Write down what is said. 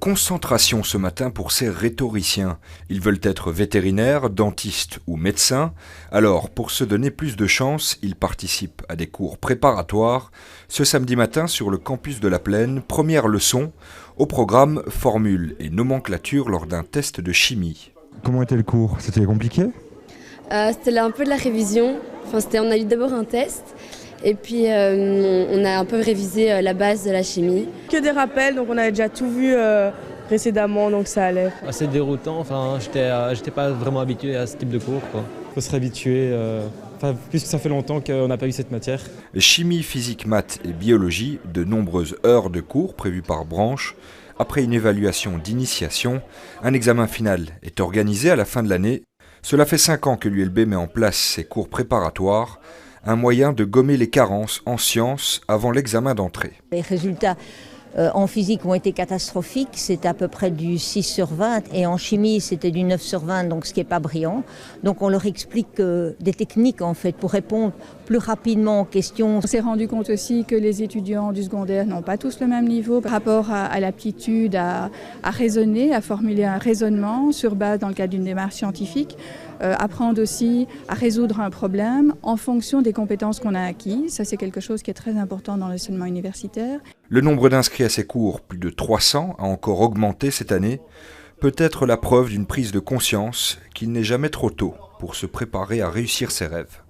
Concentration ce matin pour ces rhétoriciens. Ils veulent être vétérinaires, dentistes ou médecins. Alors, pour se donner plus de chance, ils participent à des cours préparatoires. Ce samedi matin, sur le campus de la Plaine, première leçon, au programme formule et nomenclature lors d'un test de chimie. Comment était le cours? C'était compliqué? C'était un peu de la révision. On a eu d'abord un test. Et puis on a un peu révisé la base de la chimie. Que des rappels, donc on avait déjà tout vu précédemment, donc ça allait. Assez déroutant, j'étais pas vraiment habitué à ce type de cours, quoi. Faut se réhabituer, puisque ça fait longtemps qu'on n'a pas eu cette matière. Chimie, physique, maths et biologie, de nombreuses heures de cours prévues par branche. Après une évaluation d'initiation, un examen final est organisé à la fin de l'année. Cela fait 5 ans que l'ULB met en place ces cours préparatoires, un moyen de gommer les carences en sciences avant l'examen d'entrée. Les résultats en physique ont été catastrophiques, c'était à peu près du 6 sur 20 et en chimie c'était du 9 sur 20, donc ce qui n'est pas brillant. Donc on leur explique des techniques en fait pour répondre plus rapidement aux questions. On s'est rendu compte aussi que les étudiants du secondaire n'ont pas tous le même niveau par rapport à l'aptitude à raisonner, à formuler un raisonnement sur base dans le cadre d'une démarche scientifique. Apprendre aussi à résoudre un problème en fonction des compétences qu'on a acquises. Ça, c'est quelque chose qui est très important dans l'enseignement universitaire. Le nombre d'inscrits à ces cours, plus de 300, a encore augmenté cette année. Peut-être la preuve d'une prise de conscience qu'il n'est jamais trop tôt pour se préparer à réussir ses rêves.